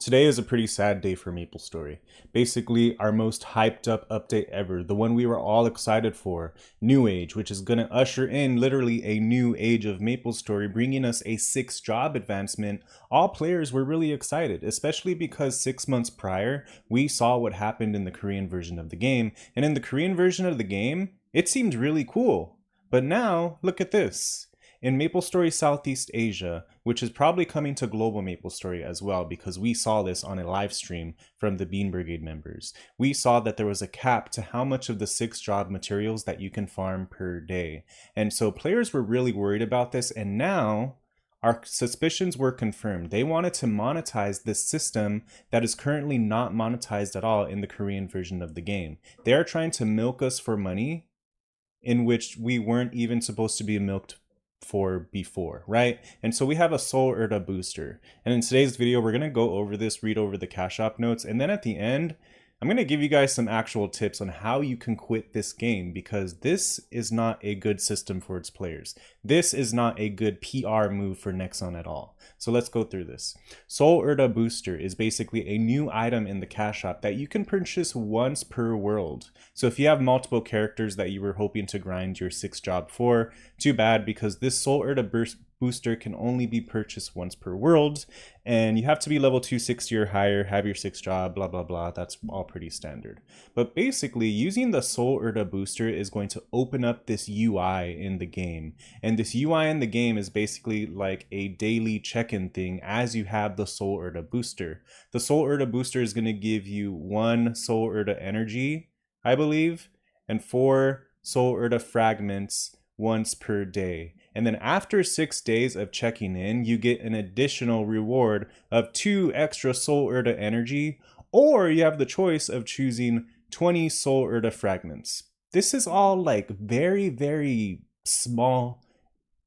Today is a pretty sad day for MapleStory. Basically, our most hyped up update ever, the one we were all excited for, New Age, which is going to usher in literally a new age of MapleStory, bringing us a 6 job advancement. All players were really excited, especially because 6 months prior, we saw what happened in the Korean version of the game. And in the Korean version of the game, it seemed really cool. But now, look at this. In MapleStory Southeast Asia, which is probably coming to global MapleStory as well, because we saw this on a live stream from the Bean Brigade members. We saw that there was a cap to how much of the 6 job materials that you can farm per day. And so players were really worried about this, and now our suspicions were confirmed. They wanted to monetize this system that is currently not monetized at all in the Korean version of the game. They are trying to milk us for money in which we weren't even supposed to be milked for before, right? And so we have a Soul Erda booster. And in today's video, we're going to go over this, read over the cash app notes, and then at the end, I'm going to give you guys some actual tips on how you can quit this game, because this is not a good system for its players. This is not a good PR move for Nexon at all. So let's go through this. Soul Erda Booster is basically a new item in the cash app that you can purchase once per world. So if you have multiple characters that you were hoping to grind your 6 job for, too bad, because this Soul Erda booster can only be purchased once per world, and you have to be level 260 or higher, have your 6 job, blah blah blah. That's all pretty standard. But basically, using the Soul Erda booster is going to open up this UI in the game, and this UI in the game is basically like a daily check-in thing as you have the Soul Erda booster. The Soul Erda booster is going to give you 1 Soul Erda energy, I believe, and 4 Soul Erda fragments once per day. And then after 6 days of checking in, you get an additional reward of 2 extra Soul Erda energy, or you have the choice of choosing 20 Soul Erda fragments. This is all like very, very small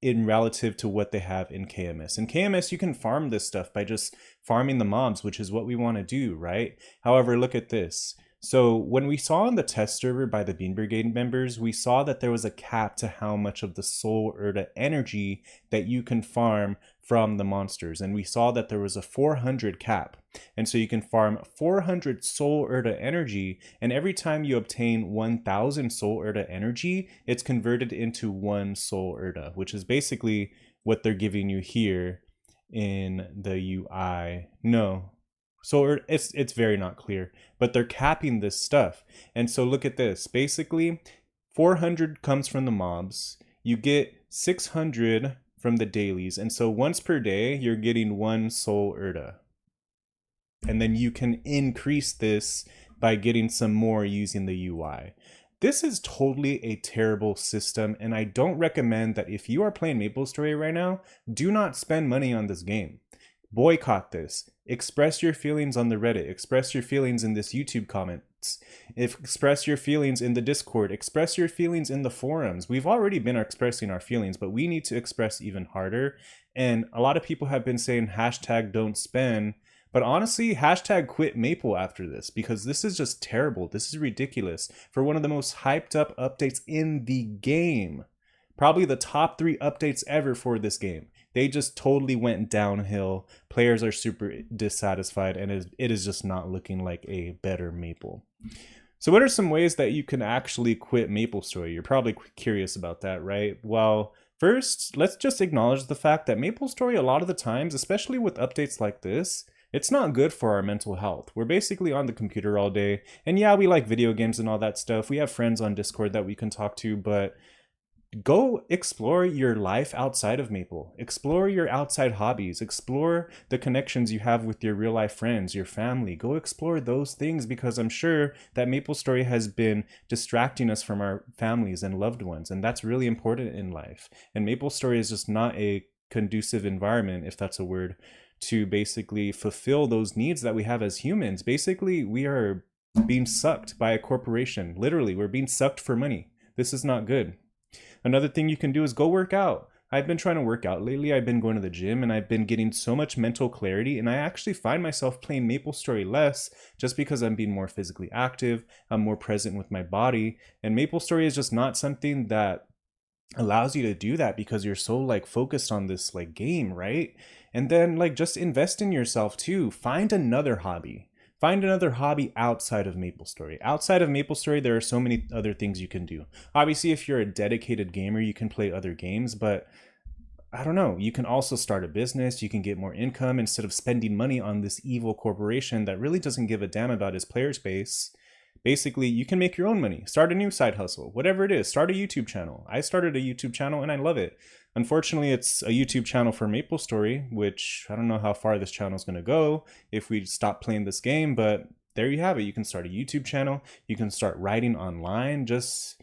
in relative to what they have in KMS. In KMS, you can farm this stuff by just farming the mobs, which is what we want to do, right? However, look at this. So when we saw on the test server by the Bean Brigade members, we saw that there was a cap to how much of the Soul Erda energy that you can farm from the monsters. And we saw that there was a 400 cap. And so you can farm 400 Soul Erda energy, and every time you obtain 1000 Soul Erda energy, it's converted into 1 Soul Erda, which is basically what they're giving you here in the UI. No. So it's very not clear, but they're capping this stuff. And so look at this. Basically, 400 comes from the mobs. You get 600 from the dailies. And so once per day, you're getting 1 Soul Erda. And then you can increase this by getting some more using the UI. This is totally a terrible system, and I don't recommend that if you are playing MapleStory right now, do not spend money on this game. Boycott this. Express your feelings on the Reddit. Express your feelings in this YouTube comments. Express your feelings in the Discord. Express your feelings in the forums. We've already been expressing our feelings, but we need to express even harder. And a lot of people have been saying hashtag don't spend. But honestly, hashtag quit Maple after this, because this is just terrible. This is ridiculous for one of the most hyped up updates in the game. Probably the top 3 updates ever for this game. They just totally went downhill. Players are super dissatisfied, and it is just not looking like a better Maple. So what are some ways that you can actually quit MapleStory? You're probably curious about that, right? Well, first, let's just acknowledge the fact that MapleStory, a lot of the times, especially with updates like this, it's not good for our mental health. We're basically on the computer all day, and yeah, we like video games and all that stuff. We have friends on Discord that we can talk to, but go explore your life outside of Maple. Explore your outside hobbies. Explore the connections you have with your real life friends, your family. Go explore those things, because I'm sure that MapleStory has been distracting us from our families and loved ones, and that's really important in life. And MapleStory is just not a conducive environment, if that's a word, to basically fulfill those needs that we have as humans. Basically, we are being sucked by a corporation. Literally, we're being sucked for money. This is not good. Another thing you can do is go work out. I've been trying to work out lately. I've been going to the gym, and I've been getting so much mental clarity, and I actually find myself playing MapleStory less just because I'm being more physically active. I'm more present with my body, and MapleStory is just not something that allows you to do that because you're so like focused on this like game, right? And then like just invest in yourself too. Find another hobby. Find another hobby outside of MapleStory. Outside of MapleStory, there are so many other things you can do. Obviously, if you're a dedicated gamer, you can play other games, but I don't know, you can also start a business, you can get more income instead of spending money on this evil corporation that really doesn't give a damn about its player base. Basically, you can make your own money, start a new side hustle, whatever it is, start a YouTube channel. I started a YouTube channel and I love it. Unfortunately, it's a YouTube channel for MapleStory, which I don't know how far this channel is going to go if we stop playing this game, but there you have it. You can start a YouTube channel, you can start writing online, just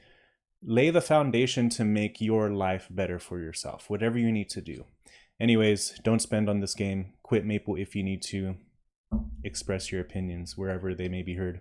lay the foundation to make your life better for yourself, whatever you need to do. Anyways, don't spend on this game. Quit Maple if you need to. Express your opinions wherever they may be heard.